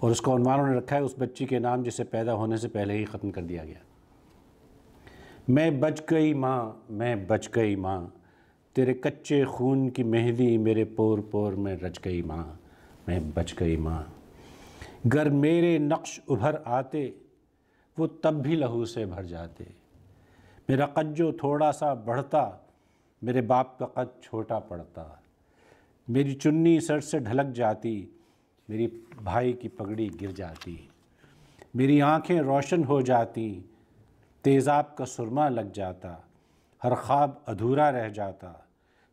اور اس کا عنوان انہوں نے رکھا ہے اس بچی کے نام جسے پیدا ہونے سے پہلے ہی ختم کر دیا گیا۔ میں بچ گئی ماں، میں بچ گئی ماں، تیرے کچے خون کی مہندی میرے پور پور میں رچ گئی ماں، میں بچ گئی ماں۔ گر میرے نقش ابھر آتے وہ تب بھی لہو سے بھر جاتے، میرا قد جو تھوڑا سا بڑھتا میرے باپ کا قد چھوٹا پڑتا، میری چنی سر سے ڈھلک جاتی میری بھائی کی پگڑی گر جاتی، میری آنکھیں روشن ہو جاتی تیزاب کا سرما لگ جاتا، ہر خواب ادھورا رہ جاتا،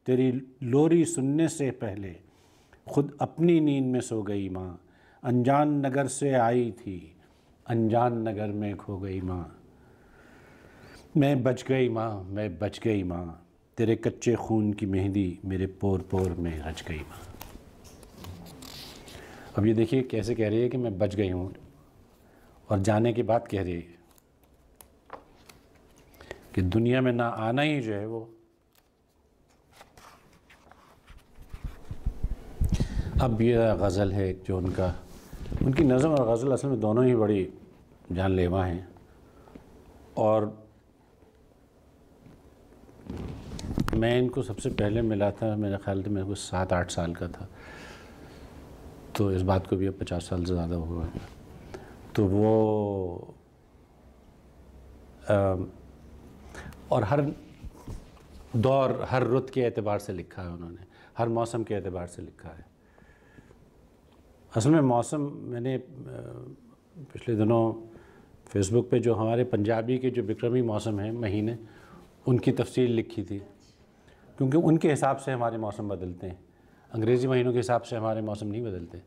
تیری لوری سننے سے پہلے خود اپنی نیند میں سو گئی ماں، انجان نگر سے آئی تھی انجان نگر میں کھو گئی ماں، میں بچ گئی ماں، میں بچ گئی ماں، تیرے کچے خون کی مہندی میرے پور پور میں رچ گئی ماں۔ اب یہ دیکھیے کیسے کہہ رہی ہے کہ میں بچ گئی ہوں، اور جانے کے بعد کہہ رہی ہے کہ دنیا میں نہ آنا ہی جو ہے وہ۔ اب یہ غزل ہے جو ان کی نظم اور غزل اصل میں دونوں ہی بڑی جان لیوا ہیں، اور میں ان کو سب سے پہلے ملا تھا میرے خیال سے میرے کو 7-8 سال کا تھا، تو اس بات کو بھی اب 50 سال سے زیادہ ہوا ہے۔ تو وہ اور ہر دور ہر رت کے اعتبار سے لکھا ہے انہوں نے، ہر موسم کے اعتبار سے لکھا ہے۔ اصل میں موسم میں نے پچھلے دنوں فیس بک پہ جو ہمارے پنجابی کے جو بکرمی موسم ہیں مہینے، ان کی تفصیل لکھی تھی، کیونکہ ان کے حساب سے ہمارے موسم بدلتے ہیں، انگریزی مہینوں کے حساب سے ہمارے موسم نہیں بدلتے،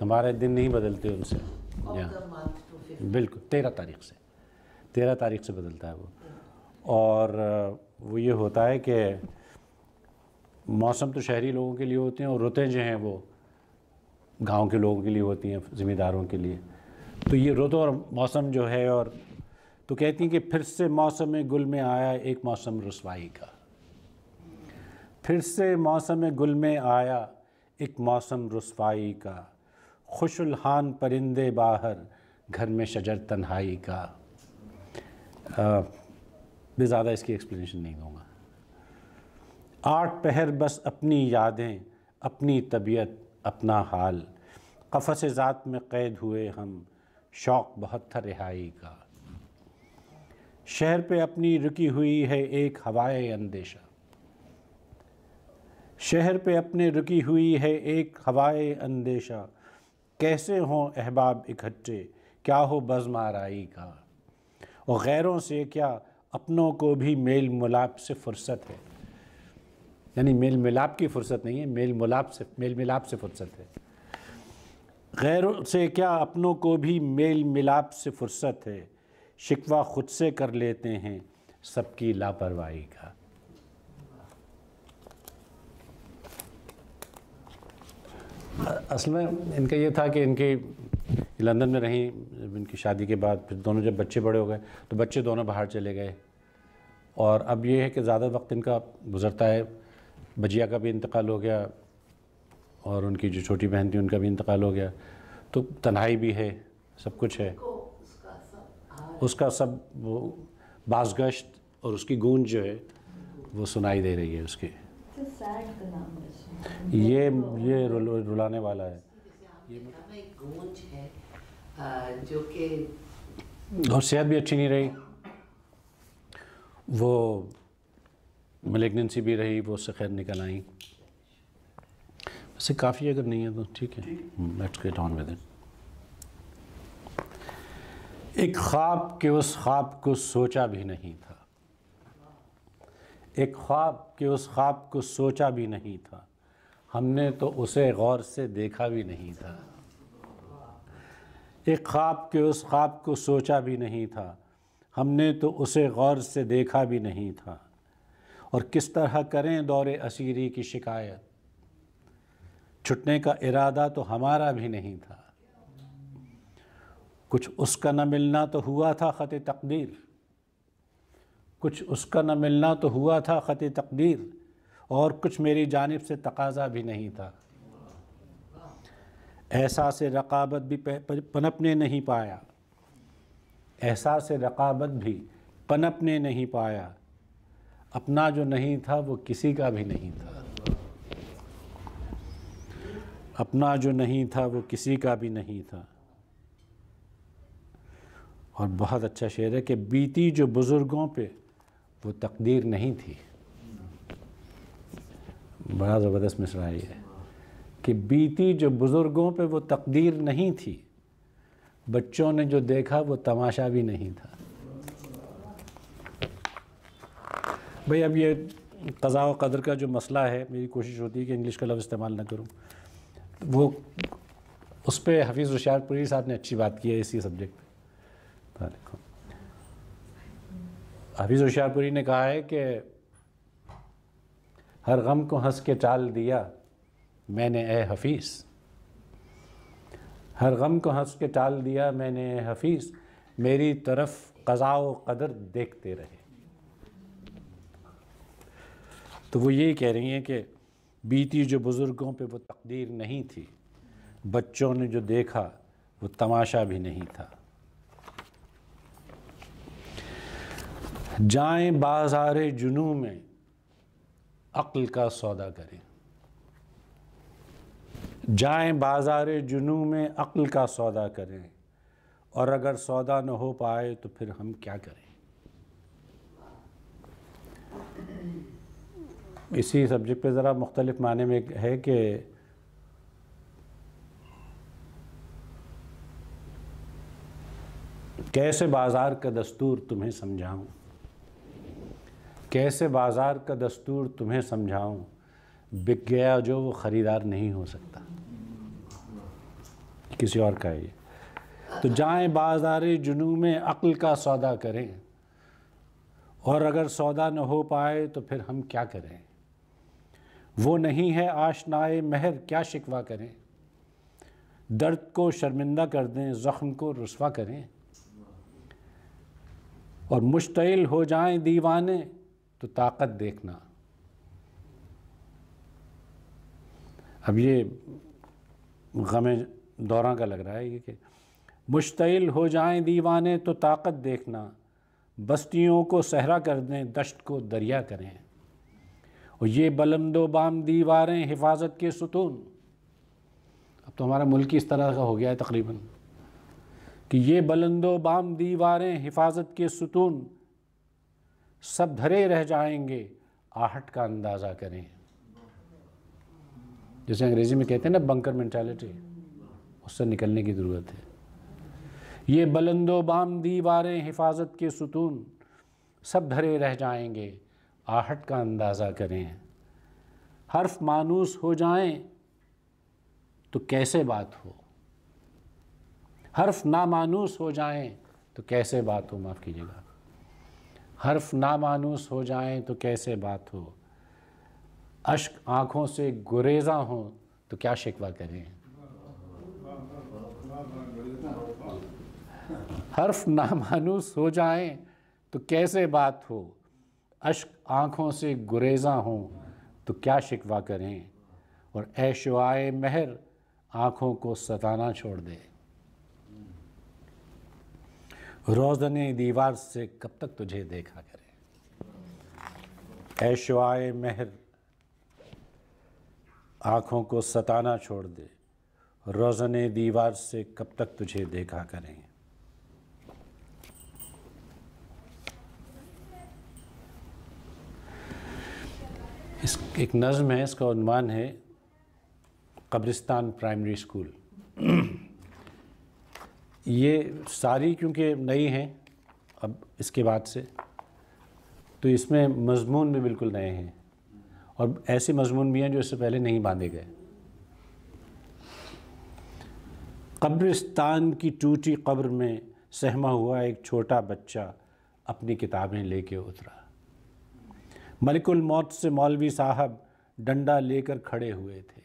ہمارے دن نہیں بدلتے ان سے۔ بالکل 13 تاریخ سے بدلتا ہے وہ، اور وہ یہ ہوتا ہے کہ موسم تو شہری لوگوں کے لیے ہوتے ہیں، اور رتیں جو ہیں وہ گاؤں کے لوگوں کے لیے ہوتی ہیں، ذمہ داروں کے لیے۔ تو یہ رت اور موسم جو ہے، اور تو کہتی ہیں کہ پھر سے موسم گل میں آیا ایک موسم رسوائی کا، پھر سے موسم گل میں آیا ایک موسم رسوائی کا، خوش الحان پرندے باہر گھر میں شجر تنہائی کا۔ میں زیادہ اس کی ایکسپلینیشن نہیں دوں گا۔ 8 پہر بس اپنی یادیں، اپنی طبیعت، اپنا حال، قفس ذات میں قید ہوئے ہم، شوق بہت تھا رہائی کا۔ شہر پہ اپنی رکی ہوئی ہے ایک ہوائے اندیشہ، شہر پہ اپنے رکی ہوئی ہے ایک ہوائے اندیشہ، کیسے ہوں احباب اکٹھے، کیا ہو بزم آرائی کا، اور غیروں سے کیا اپنوں کو بھی میل ملاپ سے فرصت ہے، یعنی میل ملاپ کی فرصت نہیں ہے، میل ملاپ سے فرصت ہے، غیروں سے کیا اپنوں کو بھی میل ملاپ سے فرصت ہے، شکوہ خود سے کر لیتے ہیں سب کی لاپرواہی کا۔ اصل میں ان کا یہ تھا کہ ان کی لندن میں رہیں، ان کی شادی کے بعد پھر دونوں جب بچے بڑے ہو گئے تو بچے دونوں باہر چلے گئے، اور اب یہ ہے کہ زیادہ وقت ان کا گزرتا ہے، بجیا کا بھی انتقال ہو گیا، اور ان کی جو چھوٹی بہن تھی ان کا بھی انتقال ہو گیا، تو تنہائی بھی ہے، سب کچھ ہے، اس کا سب وہ بازگشت اور اس کی گونج جو ہے وہ سنائی دے رہی ہے اس کی۔ یہ رلانے والا ہے، گونج ہے جو کہ، اور صحت بھی اچھی نہیں رہی، وہ ملیگننسی بھی رہی، وہ اس سے خیر نکل آئیں، ویسے کافی اگر نہیں ہے تو ٹھیک ہے، let's get on with it. ایک خواب کہ اس خواب کو سوچا بھی نہیں تھا، ایک خواب کہ اس خواب کو سوچا بھی نہیں تھا، ہم نے تو اسے غور سے دیکھا بھی نہیں تھا، ایک خواب کہ اس خواب کو سوچا بھی نہیں تھا، ہم نے تو اسے غور سے دیکھا بھی نہیں تھا، اور کس طرح کریں دور اسیری کی شکایت، چھٹنے کا ارادہ تو ہمارا بھی نہیں تھا، کچھ اس کا نہ ملنا تو ہوا تھا خط تقدیر، کچھ اس کا نہ ملنا تو ہوا تھا خط تقدیر، اور کچھ میری جانب سے تقاضا بھی نہیں تھا، احساس رقابت بھی پنپنے نہیں پایا، احساس رقابت بھی پنپنے نہیں پایا، اپنا جو نہیں تھا وہ کسی کا بھی نہیں تھا، اپنا جو نہیں تھا وہ کسی کا بھی نہیں تھا۔ اور بہت اچھا شعر ہے کہ بیتی جو بزرگوں پہ وہ تقدیر نہیں تھی، بڑا زبردست مصرع ہے یہ کہ بیتی جو بزرگوں پہ وہ تقدیر نہیں تھی، بچوں نے جو دیکھا وہ تماشا بھی نہیں تھا۔ بھئی اب یہ قضاء و قدر کا جو مسئلہ ہے، میری کوشش ہوتی ہے کہ انگلش کا لفظ استعمال نہ کروں، وہ اس پہ حفیظ ہوشیار پوری صاحب نے اچھی بات کی ہے اسی سبجیکٹ پہ۔ حفیظ ہوشیار پوری نے کہا ہے کہ ہر غم کو ہنس کے ٹال دیا میں نے اے حفیظ، ہر غم کو ہنس کے ٹال دیا میں نے اے حفیظ، میری طرف قضاء و قدر دیکھتے رہے۔ تو وہ یہی کہہ رہی ہیں کہ بیتی جو بزرگوں پہ وہ تقدیر نہیں تھی، بچوں نے جو دیکھا وہ تماشا بھی نہیں تھا۔ جائیں بازار جنوں میں عقل کا سودا کریں، جائیں بازار جنوں میں عقل کا سودا کریں، اور اگر سودا نہ ہو پائے تو پھر ہم کیا کریں۔ اسی سبجیکٹ پہ ذرا مختلف معنی میں ہے کہ کیسے بازار کا دستور تمہیں سمجھاؤں، کیسے بازار کا دستور تمہیں سمجھاؤں، بک گیا جو وہ خریدار نہیں ہو سکتا۔ کسی اور کا ہے یہ۔ تو جائیں بازار جنوں میں عقل کا سودا کریں، اور اگر سودا نہ ہو پائے تو پھر ہم کیا کریں۔ وہ نہیں ہے آشنائے مہر کیا شکوہ کریں، درد کو شرمندہ کر دیں زخم کو رسوا کریں، اور مشتعل ہو جائیں دیوانے تو طاقت دیکھنا۔ اب یہ غم دوراں کا لگ رہا ہے یہ کہ مشتعل ہو جائیں دیوانے تو طاقت دیکھنا، بستیوں کو صحرا کر دیں دشت کو دریا کریں، اور یہ بلند و بام دیواریں حفاظت کے ستون۔ اب تو ہمارا ملک اس طرح کا ہو گیا ہے تقریباً کہ یہ بلند و بام دیواریں حفاظت کے ستون، سب دھرے رہ جائیں گے آہٹ کا اندازہ کریں۔ جیسے انگریزی میں کہتے ہیں نا بنکر مینٹالٹی، اس سے نکلنے کی ضرورت ہے۔ یہ بلند و بام دیواریں حفاظت کے ستون، سب دھرے رہ جائیں گے آہٹ کا اندازہ کریں، حرف مانوس ہو جائیں تو کیسے بات ہو، حرف نامانوس ہو جائیں تو کیسے بات ہو، معاف کیجیے گا، حرف نامانوس ہو جائیں تو کیسے بات ہو، اشک آنکھوں سے گریزاں ہوں تو کیا شکوہ کریں۔ حرف نامانوس ہو جائیں تو کیسے بات ہو، اشک آنکھوں سے گریزاں ہوں تو کیا شکوہ کریں، اور اے شعاع مہر آنکھوں کو ستانا چھوڑ دے، روزن دیوار سے کب تک تجھے دیکھا کریں۔ اے شعاع مہر آنکھوں کو ستانا چھوڑ دے، روزن دیوار سے کب تک تجھے دیکھا کریں۔ ایک نظم ہے، اس کا عنوان ہے قبرستان پرائمری اسکول۔ یہ ساری کیونکہ نئی ہیں اب اس کے بعد سے، تو اس میں مضمون بھی بالکل نئے ہیں، اور ایسے مضمون بھی ہیں جو اس سے پہلے نہیں باندھے گئے۔ قبرستان کی ٹوٹی قبر میں سہما ہوا ایک چھوٹا بچہ اپنی کتابیں لے کے اترا، ملک الموت سے مولوی صاحب ڈنڈا لے کر کھڑے ہوئے تھے۔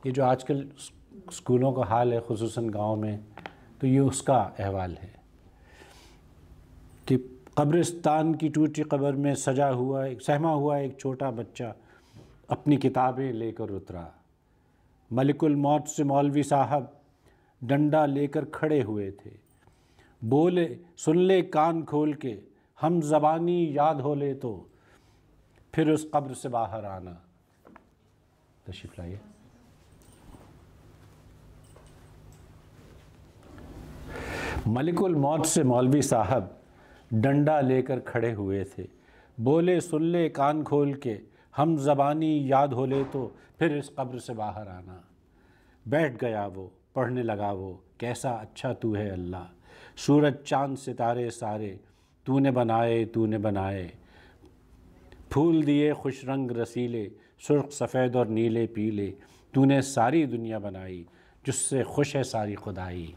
یہ جو آج کل اسکولوں کا حال ہے خصوصاً گاؤں میں، تو یہ اس کا احوال ہے کہ قبرستان کی ٹوٹی قبر میں سہما ہوا ایک چھوٹا بچہ اپنی کتابیں لے کر اترا، ملک الموت سے مولوی صاحب ڈنڈا لے کر کھڑے ہوئے تھے، بولے سن لے کان کھول کے، ہم زبانی یاد ہو لے تو پھر اس قبر سے باہر آنا۔ تشریف لائیے۔ ملک الموت سے مولوی صاحب ڈنڈا لے کر کھڑے ہوئے تھے، بولے سن لے کان کھول کے، ہم زبانی یاد ہو لے تو پھر اس قبر سے باہر آنا۔ بیٹھ گیا وہ، پڑھنے لگا وہ، کیسا اچھا تو ہے اللہ، سورج چاند ستارے سارے تو نے بنائے تو نے بنائے، پھول دیے خوش رنگ رسیلے، سرخ سفید اور نیلے پیلے، تو نے ساری دنیا بنائی جس سے خوش ہے ساری خدائی۔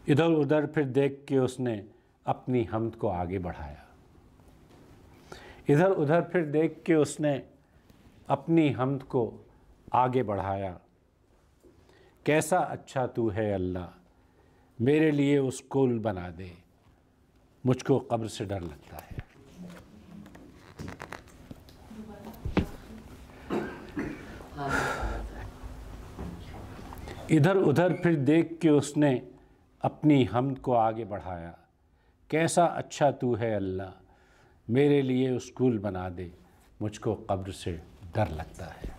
ادھر ادھر پھر دیکھ کے اس نے اپنی حمد کو آگے بڑھایا، ادھر ادھر پھر دیکھ کے اس نے اپنی حمد کو آگے بڑھایا۔ کیسا اچھا تو ہے اللہ، میرے لیے اس کول بنا دے، مجھ کو قبر سے ڈر لگتا ہے۔ ادھر ادھر پھر دیکھ کے اس نے اپنی حمد کو آگے بڑھایا۔ کیسا اچھا تو ہے اللہ، میرے لیے اسکول بنا دے، مجھ کو قبر سے ڈر لگتا ہے۔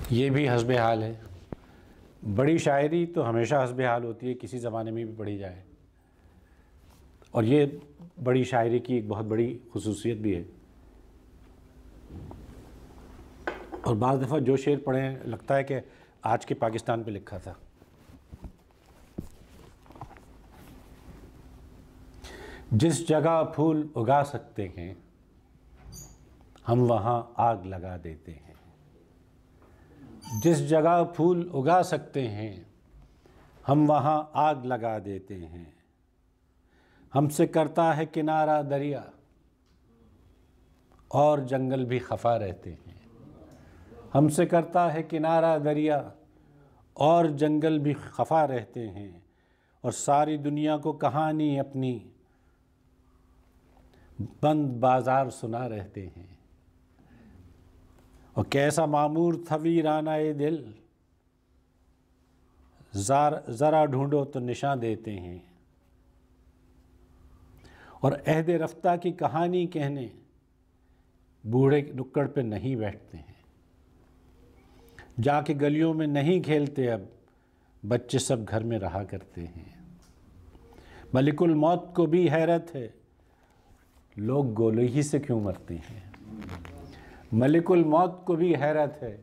یہ بھی حسب حال ہے۔ بڑی شاعری تو ہمیشہ حسب حال ہوتی ہے، کسی زمانے میں بھی پڑھی جائے، اور یہ بڑی شاعری کی ایک بہت بڑی خصوصیت بھی ہے۔ اور بعض دفعہ جو شعر پڑھیں لگتا ہے کہ آج کے پاکستان پہ لکھا تھا۔ جس جگہ پھول اگا سکتے ہیں ہم وہاں آگ لگا دیتے ہیں، جس جگہ پھول اگا سکتے ہیں ہم وہاں آگ لگا دیتے ہیں، ہم سے کرتا ہے کنارہ دریا اور جنگل بھی خفا رہتے ہیں، ہم سے کرتا ہے کنارہ دریا اور جنگل بھی خفا رہتے ہیں، اور ساری دنیا کو کہانی اپنی بند بازار سنا رہتے ہیں۔ اور کیسا معمور تھا ویرانہ دل، ذرا ڈھونڈو تو نشاں دیتے ہیں، اور عہد رفتہ کی کہانی کہنے بوڑھے نکڑ پہ نہیں بیٹھتے ہیں، جا کے گلیوں میں نہیں کھیلتے اب بچے سب گھر میں رہا کرتے ہیں۔ ملک الموت کو بھی حیرت ہے لوگ گولی ہی سے کیوں مرتے ہیں، ملک الموت کو بھی حیرت ہے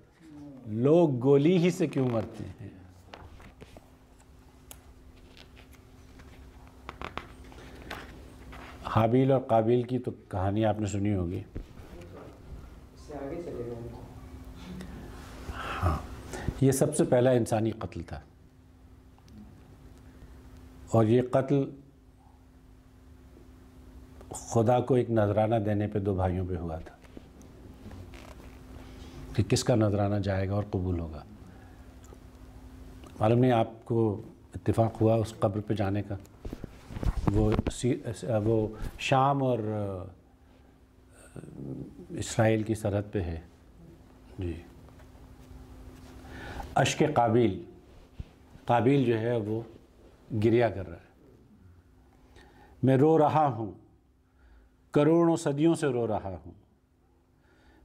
لوگ گولی ہی سے کیوں مرتے ہیں۔ حابیل اور قابیل کی تو کہانی آپ نے سنی ہوگی۔ ہاں، یہ سب سے پہلا انسانی قتل تھا، اور یہ قتل خدا کو ایک نذرانہ دینے پہ دو بھائیوں پہ ہوا تھا کہ کس کا نذرانہ جائے گا اور قبول ہوگا۔ معلوم نہیں آپ کو اتفاق ہوا اس قبر پہ جانے کا؟ وہ شام اور اسرائیل کی سرحد پہ ہے جی۔ اشک قابیل، قابیل جو ہے وہ گریہ کر رہا ہے، میں رو رہا ہوں، کروڑوں صدیوں سے رو رہا ہوں،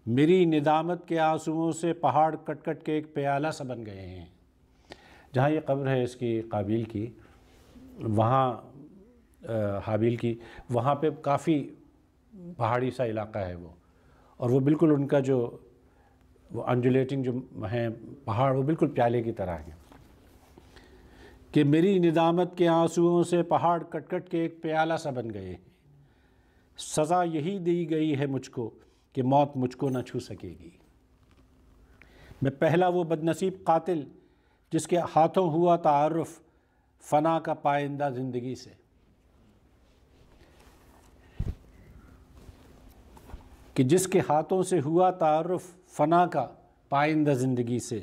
میری ندامت کے آنسوؤں سے پہاڑ کٹ کٹ کے ایک پیالہ سا بن گئے ہیں۔ جہاں یہ قبر ہے اس کی قابیل کی، وہاں حابیل کی، وہاں پہ کافی پہاڑی سا علاقہ ہے وہ، اور وہ بالکل ان کا جو وہ انجولیٹنگ جو ہیں پہاڑ، وہ بالکل پیالے کی طرح ہیں کہ میری ندامت کے آنسوؤں سے پہاڑ کٹ کٹ کے ایک پیالہ سا بن گئے ہیں، سزا یہی دی گئی ہے مجھ کو کہ موت مجھ کو نہ چھو سکے گی۔ میں پہلا وہ بدنصیب قاتل جس کے ہاتھوں ہوا تعارف فنا کا پائندہ زندگی سے، کہ جس کے ہاتھوں سے ہوا تعارف فنا کا پائندہ زندگی سے،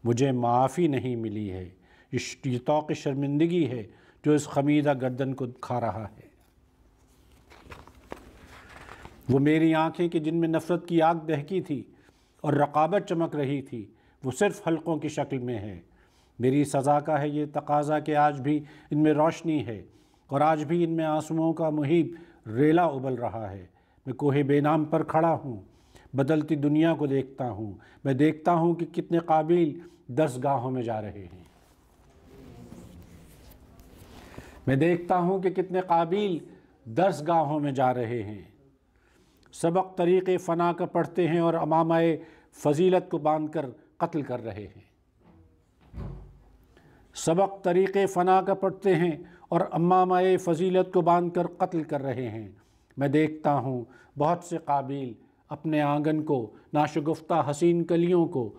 مجھے معافی نہیں ملی ہے، یہ طوق شرمندگی ہے جو اس خمیدہ گردن کو کھا رہا ہے۔ وہ میری آنکھیں کہ جن میں نفرت کی آگ دہکی تھی اور رقابت چمک رہی تھی، وہ صرف حلقوں کی شکل میں ہے۔ میری سزا کا ہے یہ تقاضا کہ آج بھی ان میں روشنی ہے، اور آج بھی ان میں آنسوؤں کا مہیب ریلا ابل رہا ہے۔ میں کوہ بے نام پر کھڑا ہوں، بدلتی دنیا کو دیکھتا ہوں۔ میں دیکھتا ہوں کہ کتنے قابل درسگاہوں میں جا رہے ہیں۔ میں دیکھتا ہوں کہ کتنے قابل درسگاہوں میں جا رہے ہیں۔ سبق طریق فنا کا پڑھتے ہیں اور امامہ فضیلت کو باندھ کر قتل کر رہے ہیں۔ سبق طریق فنا کا پڑھتے ہیں اور امامہ فضیلت کو باندھ کر قتل کر رہے ہیں۔ میں دیکھتا ہوں بہت سے قابل اپنے آنگن کو، ناشگفتہ حسین کلیوں کو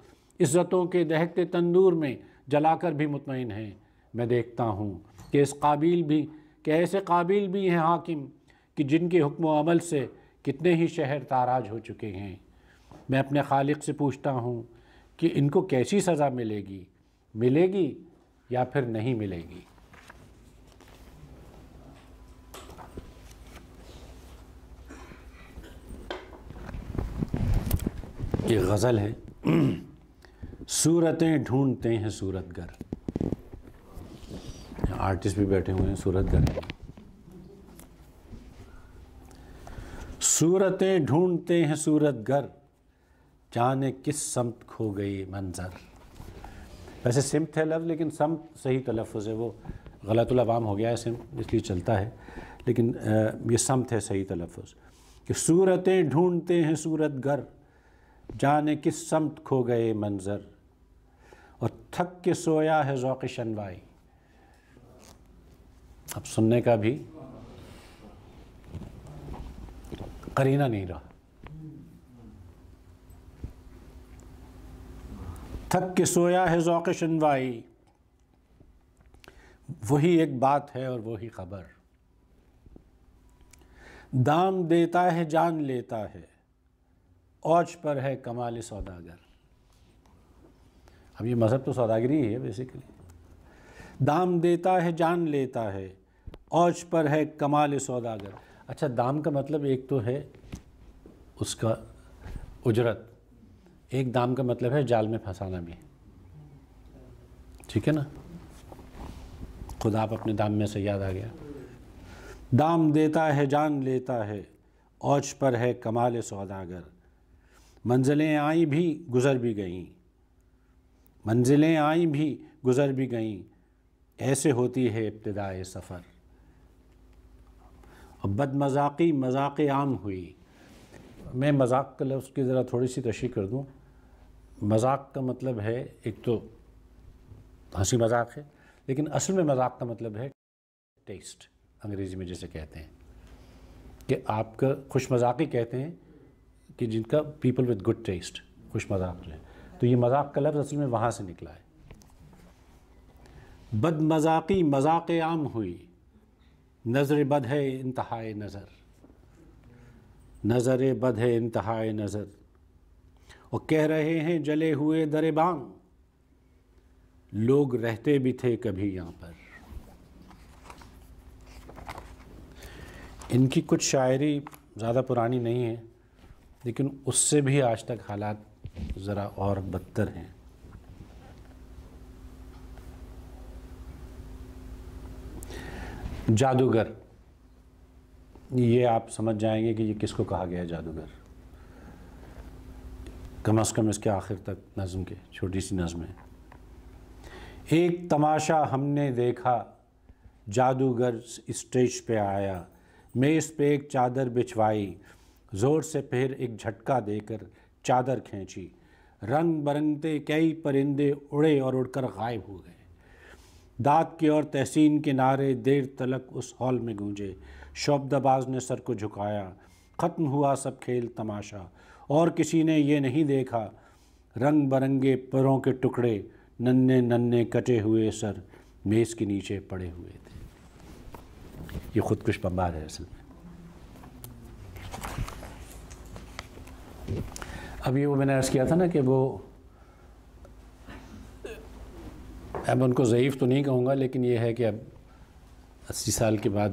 عزتوں کے دہکتے تندور میں جلا کر بھی مطمئن ہیں۔ میں دیکھتا ہوں کہ ایسے قابل بھی ہیں حاکم کہ جن کے حکم و عمل سے کتنے ہی شہر تاراج ہو چکے ہیں۔ میں اپنے خالق سے پوچھتا ہوں کہ ان کو کیسی سزا ملے گی یا پھر نہیں ملے گی۔ یہ غزل ہے، صورتیں ڈھونڈتے ہیں صورت گر۔ آرٹسٹ بھی بیٹھے ہوئے ہیں، صورت گر ہیں۔ صورتیں ڈھونڈتے ہیں صورت گر، جانے کس سمت کھو گئی منظر۔ ویسے سمت ہے لفظ، لیکن سمت صحیح تلفظ ہے، وہ غلط العوام ہو گیا ہے سمت، اس لیے چلتا ہے، لیکن یہ سمت ہے صحیح تلفظ کہ صورتیں ڈھونڈتے ہیں صورت گر، جانے کس سمت کھو گئے منظر، اور تھک کے سویا ہے ذوق شنوائی۔ اب سننے کا بھی قرینہ نہیں رہا۔ تھک کے سویا ہے ذوق شنوائی، وہی ایک بات ہے اور وہی خبر، دام دیتا ہے جان لیتا ہے، اوج پر ہے کمال سوداگر۔ اب یہ مذہب تو سوداگری ہی ہے بیسیکلی۔ دام دیتا ہے جان لیتا ہے، اوج پر ہے کمال سوداگر۔ اچھا، دام کا مطلب ایک تو ہے اس کا اجرت، ایک دام کا مطلب ہے جال میں پھنسانا بھی، ٹھیک ہے نا؟ خود آپ اپنے دام میں سے یاد آ گیا۔ دام دیتا ہے جان لیتا ہے، اوج پر ہے کمال سوداگر۔ منزلیں آئیں بھی گزر بھی گئیں، منزلیں آئیں بھی گزر بھی گئیں، ایسے ہوتی ہے ابتدائے سفر۔ اور بد مذاقی مذاق عام ہوئی۔ میں مذاق کا لفظ کی ذرا تھوڑی سی تشریح کر دوں۔ مذاق کا مطلب ہے ایک تو ہنسی مذاق ہے، لیکن اصل میں مذاق کا مطلب ہے ٹیسٹ، انگریزی میں جسے کہتے ہیں کہ آپ کا خوش مذاقی کہتے ہیں کہ جن کا پیپل وتھ گڈ ٹیسٹ، خوش مذاق جو ہے، تو یہ مذاق کا لفظ اصل میں وہاں سے نکلا ہے۔ بد مذاقی مذاق عام ہوئی، نظر بد ہے انتہائے نظر، نظر بد ہے انتہائے نظر، اور کہہ رہے ہیں جلے ہوئے در بام، لوگ رہتے بھی تھے کبھی یہاں پر۔ ان کی کچھ شاعری زیادہ پرانی نہیں ہے، لیکن اس سے بھی آج تک حالات ذرا اور بدتر ہیں۔ جادوگر، یہ آپ سمجھ جائیں گے کہ یہ کس کو کہا گیا ہے جادوگر، کم از کم اس کے آخر تک نظم کے، چھوٹی سی نظم ہے۔ ایک تماشا ہم نے دیکھا، جادوگر اسٹیج پہ آیا، میز پہ ایک چادر بچھوائی، زور سے پھر ایک جھٹکا دے کر چادر کھینچی، رنگ برنگتے کئی پرندے اڑے اور اڑ کر غائب ہو گئے۔ داد کے اور تحسین کے نعرے دیر تلک اس ہال میں گونجے، شعبدہ باز نے سر کو جھکایا، ختم ہوا سب کھیل تماشا، اور کسی نے یہ نہیں دیکھا، رنگ برنگے پروں کے ٹکڑے، ننھے ننھے کٹے ہوئے سر میز کے نیچے پڑے ہوئے تھے۔ یہ خودکش بمبار ہے اصل میں۔ اب یہ وہ میں نے عرض کیا تھا نا کہ وہ، اب ان کو ضعیف تو نہیں کہوں گا، لیکن یہ ہے کہ اب 80 سال کے بعد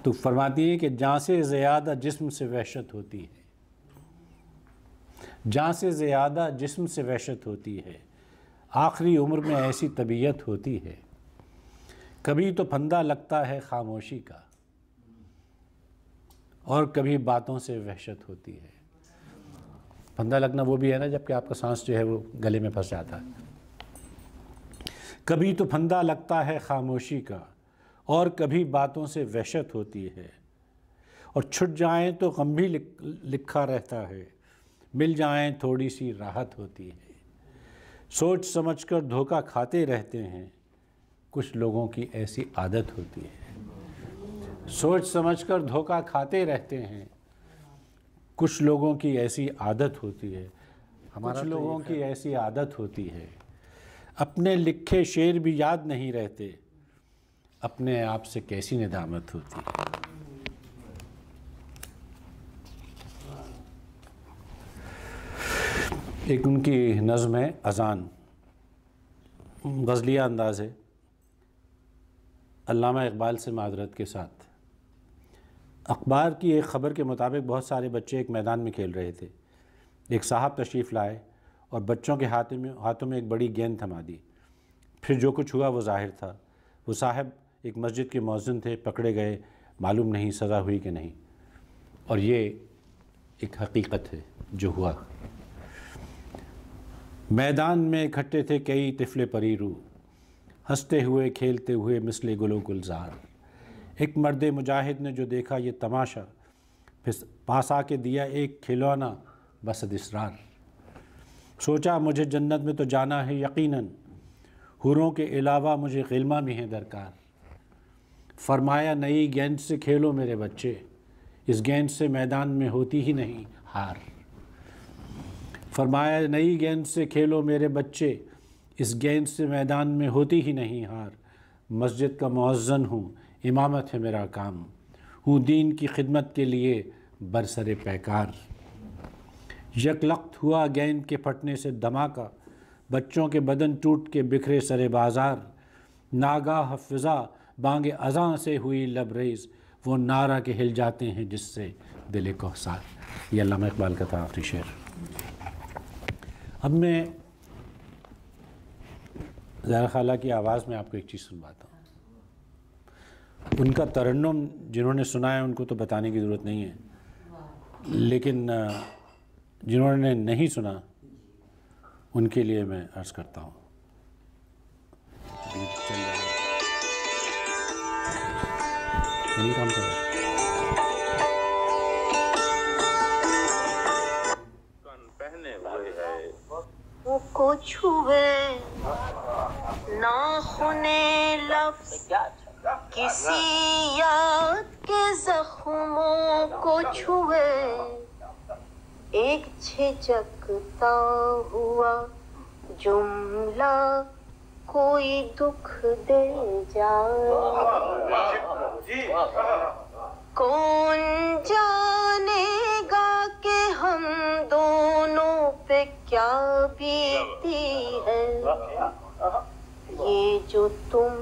تو فرماتی ہیں کہ جاں سے زیادہ جسم سے وحشت ہوتی ہے، جاں سے زیادہ جسم سے وحشت ہوتی ہے، آخری عمر میں ایسی طبیعت ہوتی ہے، کبھی تو پھندا لگتا ہے خاموشی کا اور کبھی باتوں سے وحشت ہوتی ہے۔ پھندا لگنا وہ بھی ہے نا جب کہ آپ کا سانس جو ہے وہ گلے میں پھنس جاتا ہے۔ کبھی تو پھندا لگتا ہے خاموشی کا اور کبھی باتوں سے وحشت ہوتی ہے، اور چھٹ جائیں تو غم بھی لکھا رہتا ہے، مل جائیں تھوڑی سی راحت ہوتی ہے۔ سوچ سمجھ کر دھوکہ کھاتے رہتے ہیں، کچھ لوگوں کی ایسی عادت ہوتی ہے۔ سوچ سمجھ کر دھوکہ کھاتے رہتے ہیں، کچھ لوگوں کی ایسی عادت ہوتی ہے، کچھ لوگوں کی ایسی عادت ہوتی ہے، اپنے لکھے شعر بھی یاد نہیں رہتے، اپنے آپ سے کیسی ندامت ہوتی ہے۔ ایک ان کی نظم ہے اذان، غزلیہ انداز ہے، علامہ اقبال سے معذرت کے ساتھ۔ اخبار کی ایک خبر کے مطابق بہت سارے بچے ایک میدان میں کھیل رہے تھے۔ ایک صاحب تشریف لائے اور بچوں کے ہاتھوں میں ایک بڑی گیند تھما دی۔ پھر جو کچھ ہوا وہ ظاہر تھا۔ وہ صاحب ایک مسجد کے مؤذن تھے، پکڑے گئے، معلوم نہیں سزا ہوئی کہ نہیں۔ اور یہ ایک حقیقت ہے جو ہوا۔ میدان میں اکٹھے تھے کئی طفل پریرو، ہنستے ہوئے کھیلتے ہوئے مثل گل و گلزار۔ ایک مرد مجاہد نے جو دیکھا یہ تماشا، پھر پاس آ کے دیا ایک کھلونا بصد اصرار۔ سوچا مجھے جنت میں تو جانا ہے یقیناً، حوروں کے علاوہ مجھے غلماں بھی ہیں درکار۔ فرمایا نئی گیند سے کھیلو میرے بچے، اس گیند سے میدان میں ہوتی ہی نہیں ہار۔ فرمایا نئی گیند سے کھیلو میرے بچے، اس گیند سے میدان میں ہوتی ہی نہیں ہار۔ مسجد کا مؤذن ہوں، امامت ہے میرا کام، ہوں دین کی خدمت کے لیے برسر پیکار۔ یک لخت ہوا گیند کے پھٹنے سے دھماکہ، بچوں کے بدن ٹوٹ کے بکھرے سر بازار۔ ناگاہ فضا بانگ اذاں سے ہوئی لبریز، وہ نعرہ کے ہل جاتے ہیں جس سے دل کوثار۔ یہ علامہ اقبال کا تھا آخری شعر۔ اب میں زہرا خالہ کی آواز میں آپ کو ایک چیز سنواتا ہوں۔ ان کا ترنم جنہوں نے سنا ہے ان کو تو بتانے کی ضرورت نہیں ہے، لیکن جنہوں نے نہیں سنا ان کے لیے میں عرض کرتا ہوں۔ کام کر رہا ہے کو چھوئے ناخن لفظ کسی یاد کے زخموں کو چھوئے، ایک جھجکتا ہوا جملہ کوئی دکھ دے جائے۔ کون جانے گا کہ ہم دونوں پہ کیا بیتی ہے، یہ جو تم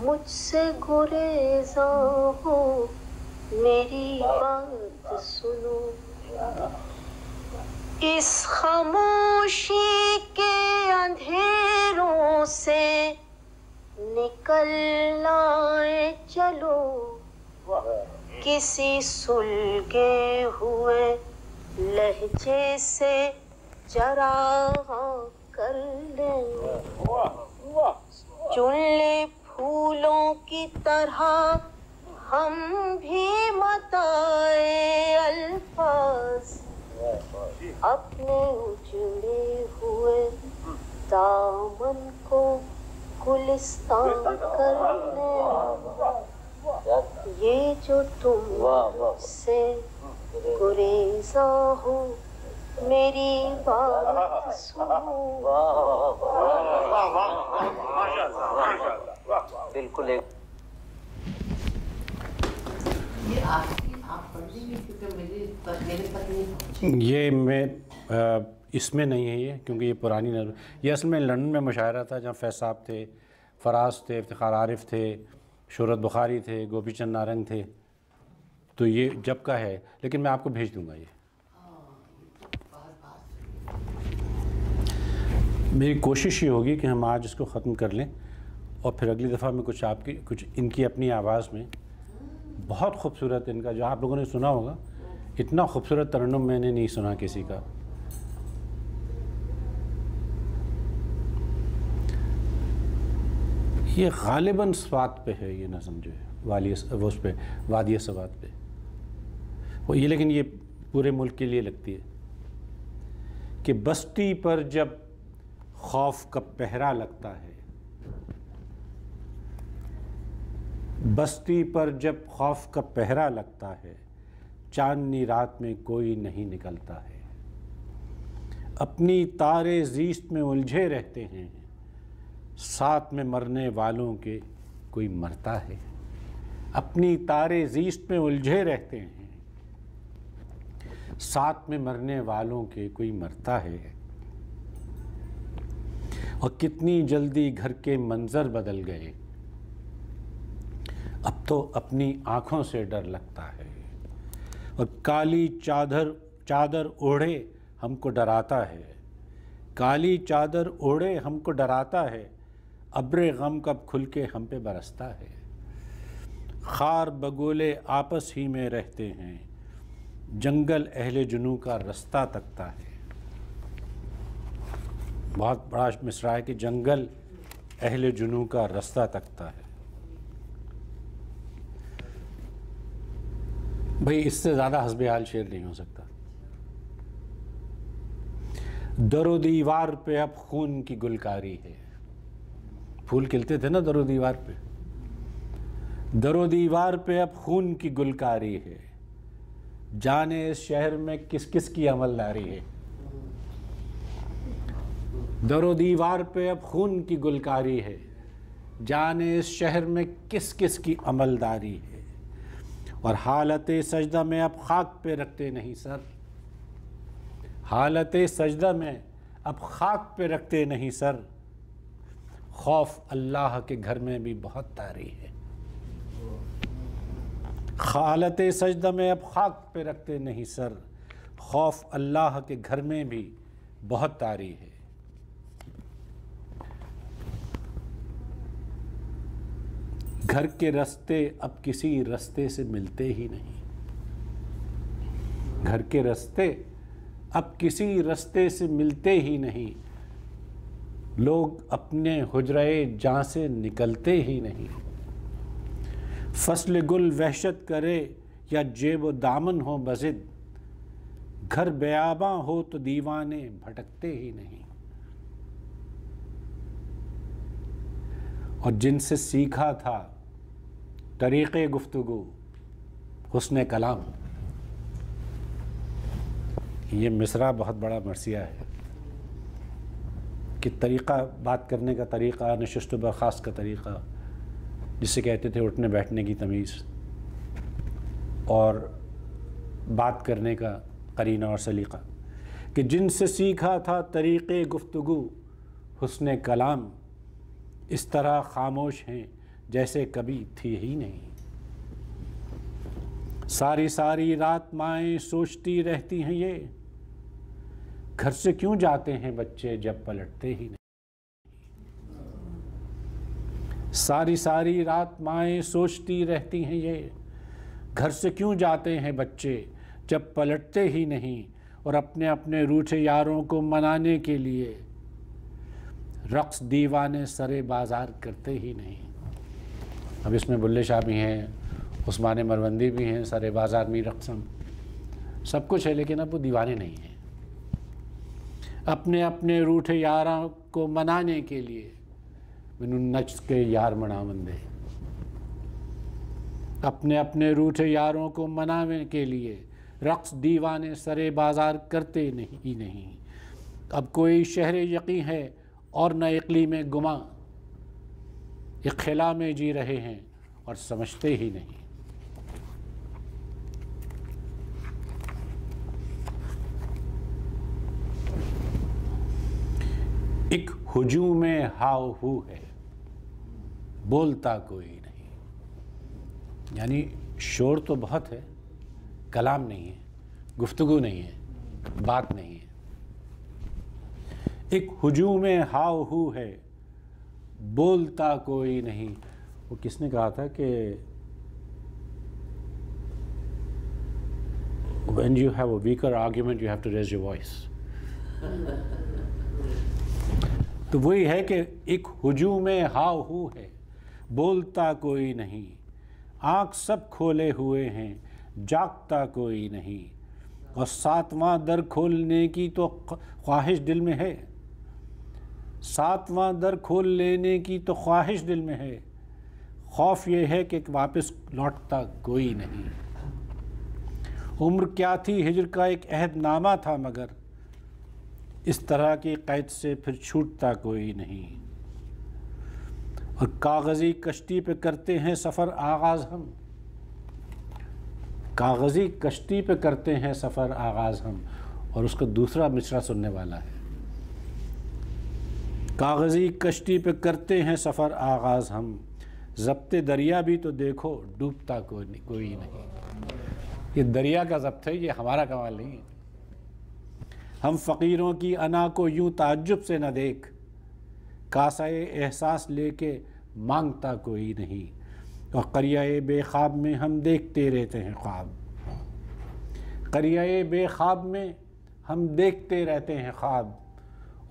مجھ سے گریزاں ہو، میری بات سنو۔ اس خاموشی کے اندھیروں سے نکل آئے چلو، کسی سلگے ہوئے لہجے سے چراغ کر لیں، چن لے پھولوں کی طرح ہم بھی متائے الفاظ، اپنے اجڑے ہوئے دامن کو گلستان کر لیں، یہ جو تم سے گریزاں ہو، میری بات سنو۔ بالکل ایک یہ میں اس میں نہیں ہے یہ، کیونکہ یہ پرانی نظم، یہ اصل میں لندن میں مشاعرہ تھا جہاں فیض صاحب تھے، فراز تھے، افتخار عارف تھے، شہرت بخاری تھے، گوپی چند نارنگ تھے، تو یہ جب کا ہے، لیکن میں آپ کو بھیج دوں گا. یہ میری کوشش یہ ہوگی کہ ہم آج اس کو ختم کر لیں، اور پھر اگلی دفعہ میں کچھ ان کی اپنی آواز میں، بہت خوبصورت ان کا جو آپ لوگوں نے سنا ہوگا، اتنا خوبصورت ترنم میں نے نہیں سنا کسی کا. یہ غالباً سوات پہ ہے یہ نظم جو ہے، اس پہ وادی سوات پہ وہ یہ، لیکن یہ پورے ملک کے لیے لگتی ہے کہ بستی پر جب خوف کا پہرا لگتا ہے، بستی پر جب خوف کا پہرا لگتا ہے، چاندنی رات میں کوئی نہیں نکلتا ہے. اپنی تارے زیست میں الجھے رہتے ہیں، ساتھ میں مرنے والوں کے کوئی مرتا ہے. اپنی تارے زیست میں الجھے رہتے ہیں، ساتھ میں مرنے والوں کے کوئی مرتا ہے. اور کتنی جلدی گھر کے منظر بدل گئے، اب تو اپنی آنکھوں سے ڈر لگتا ہے. اور کالی چادر اوڑھے ہم کو ڈراتا ہے، کالی چادر اوڑھے ہم کو ڈراتا ہے، ابر غم کب کھل کے ہم پہ برستا ہے. خار بگولے آپس ہی میں رہتے ہیں، جنگل اہل جنوں کا رستہ تکتا ہے. بہت بڑا مصرع ہے کہ جنگل اہل جنوں کا رستہ تکتا ہے. بھئی اس سے زیادہ حسب حال شعر نہیں ہو سکتا. در و دیوار پہ اب خون کی گلکاری ہے. پھول کھلتے تھے نا در و دیوار پہ. در و دیوار پہ اب خون کی گلکاری ہے، جانے اس شہر میں کس کس کی عمل داری ہے. در و دیوار پہ اب خون کی گلکاری ہے، جانے اس شہر میں کس کس کی عمل داری ہے. اور حالت سجدہ میں اب خاک پہ رکھتے نہیں سر، حالت سجدہ میں اب خاک پہ رکھتے نہیں سر، خوف اللہ کے گھر میں بھی بہت طاری ہے. حالت سجدہ میں اب خاک پہ رکھتے نہیں سر، خوف اللہ کے گھر میں بھی بہت طاری ہے. گھر کے رستے اب کسی رستے سے ملتے ہی نہیں، گھر کے رستے اب کسی رستے سے ملتے ہی نہیں، لوگ اپنے حجرے جاں سے نکلتے ہی نہیں. فصل گل وحشت کرے یا جیب و دامن ہو بزد، گھر بیاباں ہو تو دیوانے بھٹکتے ہی نہیں. اور جن سے سیکھا تھا طریق گفتگو حسن کلام، یہ مصرع بہت بڑا مرثیہ ہے کہ طریقہ بات کرنے کا طریقہ، نشست و برخاست کا طریقہ، جسے کہتے تھے اٹھنے بیٹھنے کی تمیز، اور بات کرنے کا قرینہ اور سلیقہ، کہ جن سے سیکھا تھا طریق گفتگو حسن کلام، اس طرح خاموش ہیں جیسے کبھی تھی ہی نہیں. ساری ساری رات مائیں سوچتی رہتی ہیں یہ، گھر سے کیوں جاتے ہیں بچے جب پلٹتے ہی نہیں. ساری ساری رات مائیں سوچتی رہتی ہیں یہ، گھر سے کیوں جاتے ہیں بچے جب پلٹتے ہی نہیں. اور اپنے اپنے روٹھے یاروں کو منانے کے لیے رقص دیوانے سرے بازار کرتے ہی نہیں. اب اس میں بلے شاہ بھی ہیں، عثمان مروندی بھی ہیں، سرے بازار میں رقصم سب کچھ ہے، لیکن اب وہ دیوانے نہیں ہیں. اپنے اپنے روٹھے یاراں کو منانے کے لیے مینوں نچ کے یار مناوندے، اپنے اپنے روٹھے یاروں کو منانے کے لیے رقص دیوانے سرے بازار کرتے نہیں. اب کوئی شہر یقین ہے اور نہ اقلیم گماں، ایک خلا میں جی رہے ہیں اور سمجھتے ہی نہیں. ایک ہجوم ہاؤ ہو ہے، بولتا کوئی نہیں. یعنی شور تو بہت ہے کلام نہیں ہے، گفتگو نہیں ہے، بات نہیں ہے۔ ایک ہجوم ہاؤ ہو ہے، بولتا کوئی نہیں۔ وہ کس نے کہا تھا کہ when you have a weaker argument you have to raise your voice۔ تو وہی ہے کہ ایک ہجوم ہاؤ ہو ہے، بولتا کوئی نہیں، آنکھ سب کھولے ہوئے ہیں، جاگتا کوئی نہیں، اور ساتواں در کھولنے کی تو خواہش دل میں ہے، ساتواں در کھول لینے کی تو خواہش دل میں ہے، خوف یہ ہے کہ واپس لوٹتا کوئی نہیں۔ عمر کیا تھی ہجر کا ایک عہد نامہ تھا، مگر اس طرح کی قید سے پھر چھوٹتا کوئی نہیں، اور کاغذی کشتی پہ کرتے ہیں سفر آغاز ہم، کاغذی کشتی پہ کرتے ہیں سفر آغاز ہم۔ اور اس کا دوسرا مصرع سننے والا ہے، کاغذی کشتی پہ کرتے ہیں سفر آغاز ہم، ضبط دریا بھی تو دیکھو ڈوبتا کوئی نہیں۔ یہ دریا کا ضبط ہے، یہ ہمارا کمال نہیں ہے۔ ہم فقیروں کی انا کو یوں تعجب سے نہ دیکھ، کاسۂ احساس لے کے مانگتا کوئی نہیں، اور قریۂ بے خواب میں ہم دیکھتے رہتے ہیں خواب، قریۂ بے خواب میں ہم دیکھتے رہتے ہیں خواب،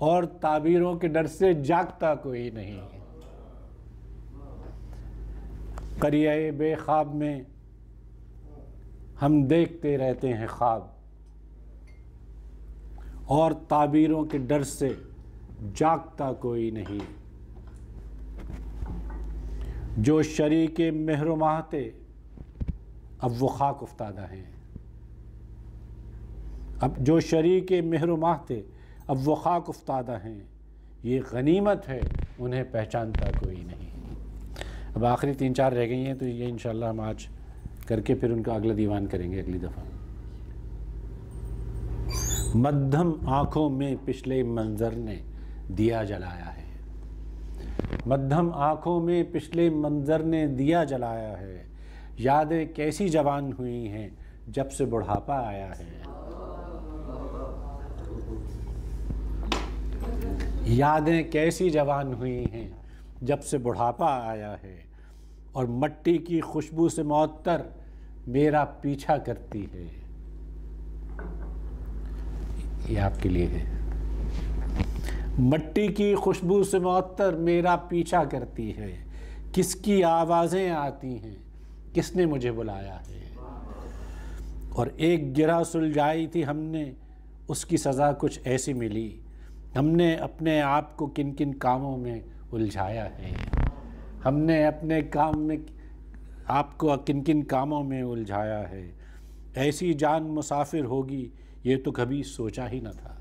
اور تعبیروں کے ڈر سے جاگتا کوئی نہیں۔ قریۂ بے خواب میں ہم دیکھتے رہتے ہیں خواب، اور تعبیروں کے ڈر سے جاگتا کوئی نہیں۔ جو شریک مہر و ماہ تھے اب وہ خاک افتادہ ہیں، اب جو شریک مہر و ماہ تھے اب وہ خاک افتادہ ہیں، یہ غنیمت ہے انہیں پہچانتا کوئی نہیں۔ اب آخری 3-4 رہ گئی ہیں، تو یہ انشاءاللہ ہم آج کر کے پھر ان کا اگلا دیوان کریں گے اگلی دفعہ۔ مدھم آنکھوں میں پچھلے منظر نے دیا جلایا ہے، مدھم آنکھوں میں پچھلے منظر نے دیا جلایا ہے، یادیں کیسی جوان ہوئی ہیں جب سے بڑھاپا آیا ہے، یادیں کیسی جوان ہوئی ہیں جب سے بڑھاپا آیا ہے، اور مٹی کی خوشبو سے معطر میرا پیچھا کرتی ہے۔ یہ آپ کے لیے ہے۔ مٹی کی خوشبو سے معطر میرا پیچھا کرتی ہے، کس کی آوازیں آتی ہیں، کس نے مجھے بلایا ہے، اور ایک گرہ سلجھائی تھی ہم نے، اس کی سزا کچھ ایسی ملی، ہم نے اپنے آپ کو کن کن کاموں میں الجھایا ہے، ہم نے اپنے کام میں آپ کو کن کن کاموں میں الجھایا ہے، ایسی جان مسافر ہوگی یہ تو کبھی سوچا ہی نہ تھا،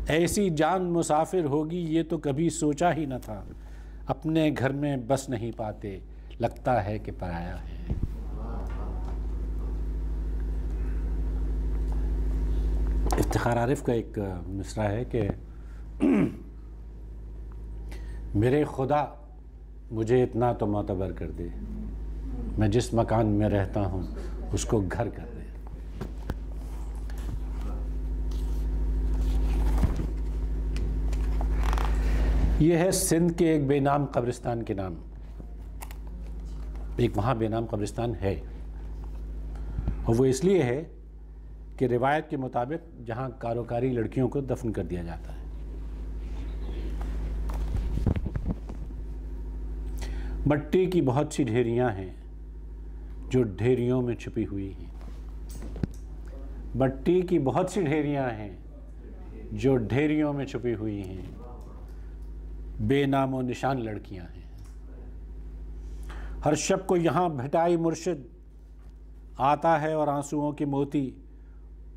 ایسی جان مسافر ہوگی یہ تو کبھی سوچا ہی نہ تھا، اپنے گھر میں بس نہیں پاتے لگتا ہے کہ پرایا ہے۔ افتخار عارف کا ایک مصرع ہے کہ میرے خدا مجھے اتنا تو معتبر کر دے، میں جس مکان میں رہتا ہوں اس کو گھر کر دے۔ یہ ہے سندھ کے ایک بے نام قبرستان کے نام، ایک وہاں بے نام قبرستان ہے، اور وہ اس لیے ہے کہ روایت کے مطابق جہاں کاروکاری لڑکیوں کو دفن کر دیا جاتا ہے۔ مٹی کی بہت سی ڈھیریاں ہیں جو ڈھیریوں میں چھپی ہوئی ہیں، مٹی کی بہت سی ڈھیریاں ہیں جو ڈھیریوں میں چھپی ہوئی ہیں، بے نام و نشان لڑکیاں ہیں، ہر شب کو یہاں بھٹائی مرشد آتا ہے اور آنسوؤں کے موتی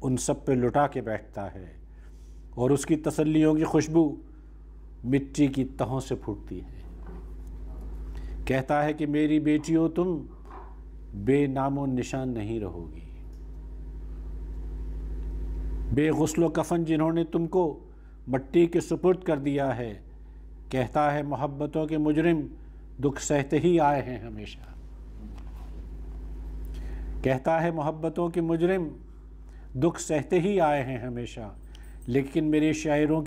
ان سب پہ لٹا کے بیٹھتا ہے، اور اس کی تسلیوں کی خوشبو مٹی کی تہوں سے پھوٹتی ہے، کہتا ہے کہ میری بیٹیوں تم بے نام و نشان نہیں رہو گی، بے غسل و کفن جنہوں نے تم کو مٹی کے سپرد کر دیا ہے، کہتا ہے محبتوں کے مجرم دکھ سہتے ہی آئے ہیں ہمیشہ۔ کہتا ہے محبتوں کے مجرم دکھ سہتے ہی آئے ہیں ہمیشہ، لیکن میرے شاعروں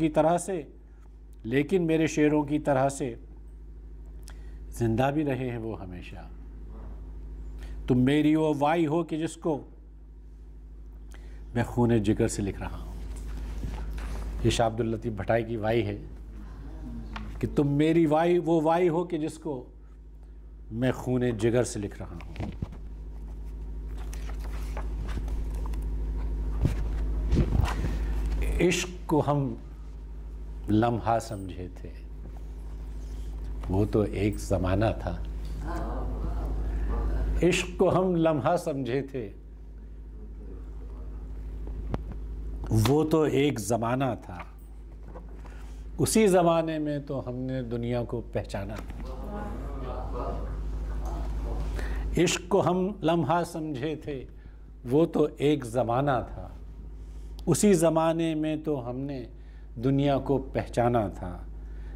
کی طرح سے زندہ بھی رہے ہیں وہ ہمیشہ۔ تم میری وہ وائی ہو کہ جس کو میں خون جگر سے لکھ رہا ہوں۔ یہ شاہ عبد اللطیف بھٹائی کی وائی ہے کہ تم میری وائی وہ وائی ہو کہ جس کو میں خون جگر سے لکھ رہا ہوں۔ عشق کو ہم لمحہ سمجھے تھے، وہ تو ایک زمانہ تھا۔ عشق کو ہم لمحہ سمجھے تھے، وہ تو ایک زمانہ تھا، اسی زمانے میں تو ہم نے دنیا کو پہچانا۔ عشق کو ہم لمحہ سمجھے تھے، وہ تو ایک زمانہ تھا، اسی زمانے میں تو ہم نے دنیا کو پہچانا تھا۔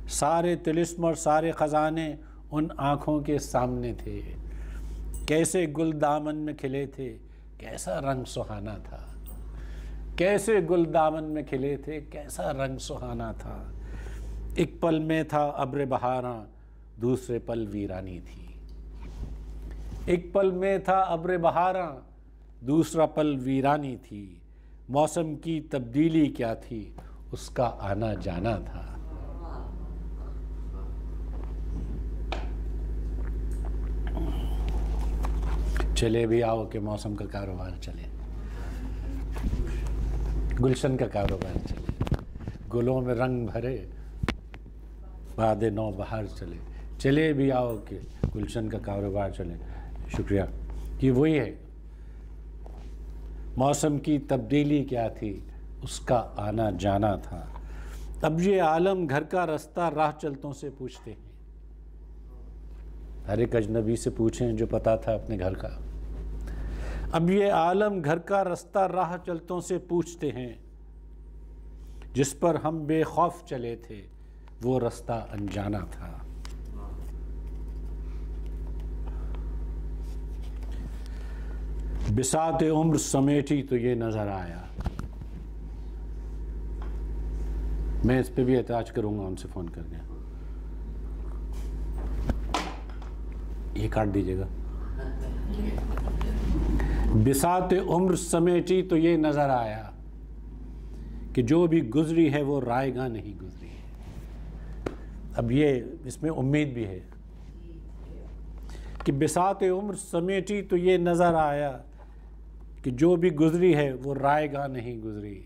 سارے طلسم اور سارے خزانے ان آنکھوں کے سامنے تھے، کیسے گل دامن میں کھلے تھے، کیسا رنگ سہانا تھا، کیسے گل دامن میں کھلے تھے، کیسا رنگ سہانا تھا۔ ایک پل میں تھا ابر بہاراں، دوسرے پل ویرانی تھی۔ ایک پل میں تھا ابر بہاراں، دوسرا پل ویرانی تھی۔ موسم کی تبدیلی کیا تھی، اس کا آنا جانا تھا۔ چلے بھی آؤ کہ موسم کا کاروبار چلے، گلشن کا کاروبار چلے، گلوں میں رنگ بھرے باد نو بہار چلے، چلے بھی آؤ کہ گلشن کا کاروبار چلے۔ شکریہ۔ یہ وہی ہے، موسم کی تبدیلی کیا تھی، اس کا آنا جانا تھا۔ اب یہ عالم گھر کا رستہ راہ چلتوں سے پوچھتے ہیں۔ ہر ایک اجنبی سے پوچھیں جو پتا تھا اپنے گھر کا۔ اب یہ عالم گھر کا رستہ راہ چلتوں سے پوچھتے ہیں، جس پر ہم بے خوف چلے تھے وہ رستہ انجانا تھا۔ بساط عمر سمیٹی تو یہ نظر آیا۔ میں اس پہ بھی احتجاج کروں گا ان سے فون کر کے۔ یہ کاٹ دیجیے گا۔ بساط عمر سمیٹی تو یہ نظر آیا کہ جو بھی گزری ہے وہ رائے گاں نہیں گزری ہے۔ اب یہ اس میں امید بھی ہے کہ بساط عمر سمیٹی تو یہ نظر آیا کہ جو بھی گزری ہے وہ رائے گاں نہیں گزری۔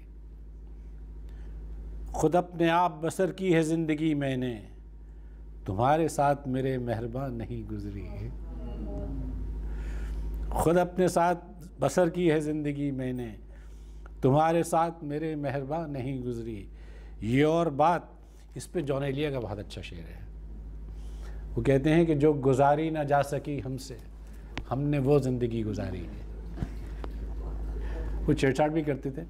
خود اپنے آپ بسر کی ہے زندگی میں نے، تمہارے ساتھ میرے مہرباں نہیں گزری ہے۔ خود اپنے ساتھ بسر کی ہے زندگی میں نے، تمہارے ساتھ میرے مہرباں نہیں گزری۔ یہ اور بات، اس پہ جون ایلیا کا بہت اچھا شعر ہے۔ وہ کہتے ہیں کہ جو گزاری نہ جا سکی ہم سے، ہم نے وہ زندگی گزاری ہے۔ وہ چھیڑ چھاڑ بھی کرتے تھے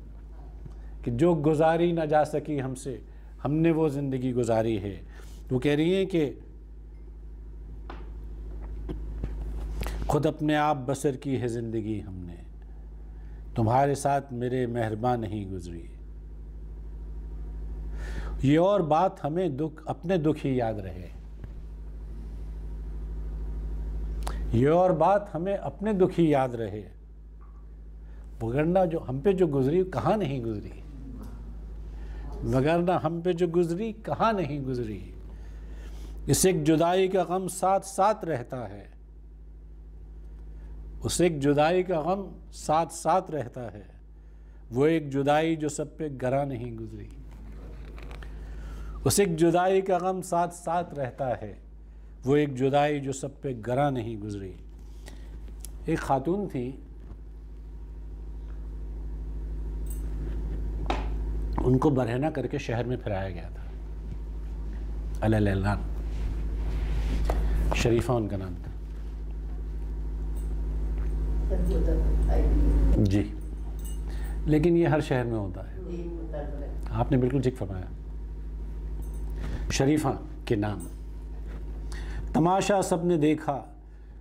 کہ جو گزاری نہ جا سکی ہم سے، ہم نے وہ زندگی گزاری ہے۔ وہ کہہ رہی ہیں کہ خود اپنے آپ بسر کی ہے زندگی ہم نے، تمہارے ساتھ میرے مہرباں نہیں گزری۔ یہ اور بات ہمیں اپنے دکھ ہی یاد رہے، یہ اور بات ہمیں اپنے دکھ ہی یاد رہے، وگرنہ جو ہم پہ جو گزری کہاں نہیں گزری، وگرنہ ہم پہ جو گزری کہاں نہیں گزری۔ اس ایک جدائی کا غم ساتھ ساتھ رہتا ہے، اس ایک جدائی کا غم ساتھ ساتھ رہتا ہے، وہ ایک جدائی جو سب پہ گراں نہیں گزری۔ اس ایک جدائی کا غم ساتھ ساتھ رہتا ہے، وہ ایک جدائی جو سب پہ گراں نہیں گزری۔ ایک خاتون تھی، ان کو برہنہ کر کے شہر میں پھرایا گیا تھا، علیہ اعلان، شریفہ ان کا نام تھا۔ جی، لیکن یہ ہر شہر میں ہوتا ہے، آپ نے بالکل ٹھیک فرمایا۔ شریفہ کے نام، تماشا سب نے دیکھا